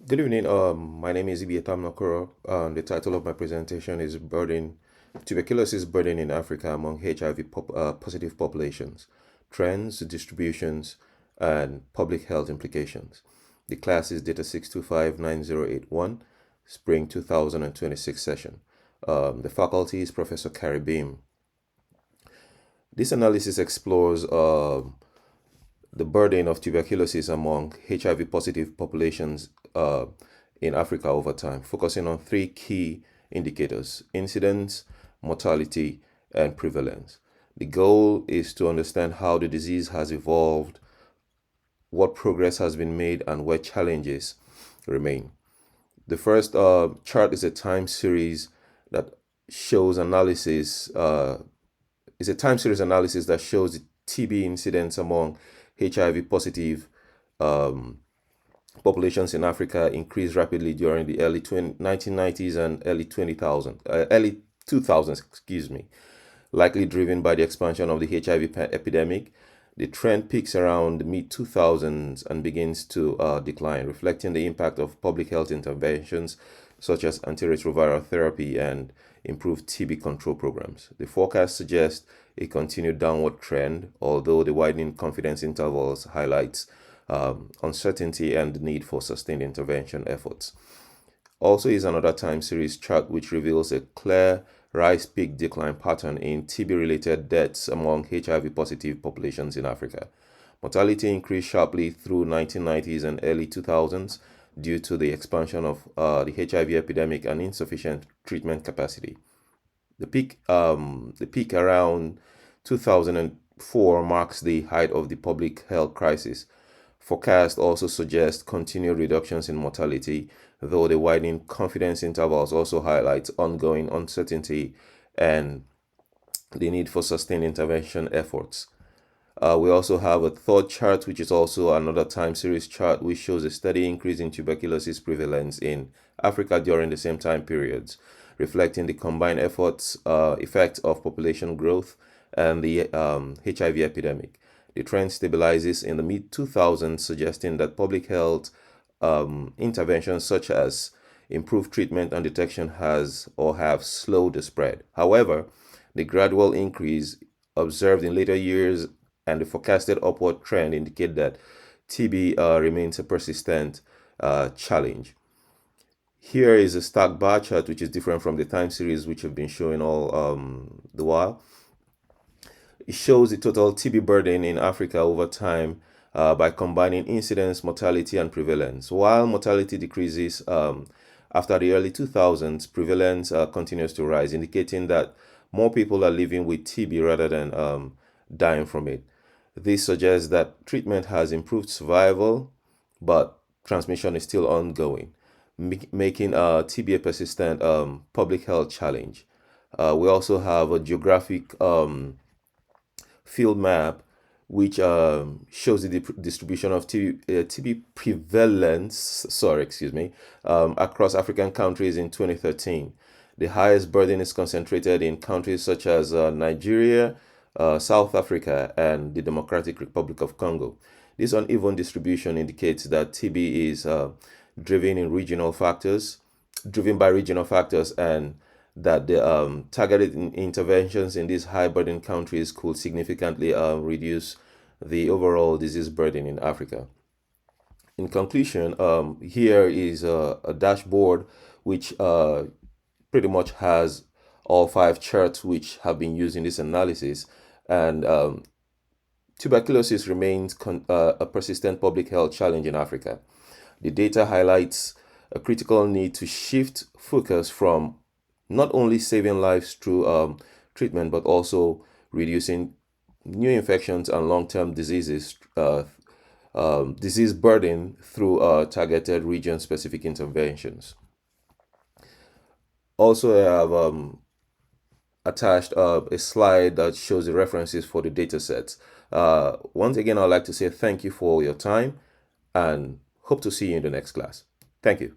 Good evening. My name is Ibiatam Nakoro. The title of my presentation is Tuberculosis Burden in Africa Among HIV Positive Populations, Trends, Distributions, and Public Health Implications. The class is Data 6259081, Spring 2026 session. The faculty is Professor Carrie Beam. This analysis explores the burden of tuberculosis among HIV positive populations in Africa over time, focusing on three key indicators: incidence, mortality, and prevalence. The goal is to understand how the disease has evolved, what progress has been made, and where challenges remain. The first chart is a time series that shows analysis is a time series analysis that shows the TB incidence among HIV positive um, populations in Africa increased rapidly during the early 1990s and early 2000s, excuse me, likely driven by the expansion of the HIV epidemic. The trend peaks around the mid 2000s and begins to decline, reflecting the impact of public health interventions such as antiretroviral therapy and improved TB control programs. The forecast suggests a continued downward trend, although the widening confidence intervals highlights uncertainty and the need for sustained intervention efforts. Also is another time series chart which reveals a clear rise peak decline pattern in TB related deaths among HIV positive populations in Africa. Mortality increased sharply through 1990s and early 2000s due to the expansion of the HIV epidemic and insufficient treatment capacity. The peak around 2004 marks the height of the public health crisis. Forecasts also suggest continued reductions in mortality, though the widening confidence intervals also highlight ongoing uncertainty and the need for sustained intervention efforts. We also have a third chart, which is also another time series chart, which shows a steady increase in tuberculosis prevalence in Africa during the same time periods, reflecting the combined effect of population growth and the HIV epidemic. The trend stabilizes in the mid 2000s, suggesting that public health interventions such as improved treatment and detection have slowed the spread. However, the gradual increase observed in later years and the forecasted upward trend indicate that TB remains a persistent challenge. Here is a stacked bar chart, which is different from the time series, which have been showing all the while. It shows the total TB burden in Africa over time by combining incidence, mortality, and prevalence. While mortality decreases after the early 2000s, prevalence continues to rise, indicating that more people are living with TB rather than dying from it. This suggests that treatment has improved survival, but transmission is still ongoing, making TB a persistent public health challenge. We also have a geographic field map which shows the distribution of TB prevalence, across African countries in 2013. The highest burden is concentrated in countries such as Nigeria, South Africa, and the Democratic Republic of Congo. This uneven distribution indicates that TB is driven by regional factors, and that the targeted interventions in these high burden countries could significantly reduce the overall disease burden in Africa. In conclusion, here is a dashboard which pretty much has all five charts which have been used in this analysis, and tuberculosis remains a persistent public health challenge in Africa. The data highlights a critical need to shift focus from not only saving lives through treatment, but also reducing new infections and long-term disease burden through targeted region-specific interventions. Also, I have attached a slide that shows the references for the data sets. Once again, I'd like to say thank you for your time and hope to see you in the next class. Thank you.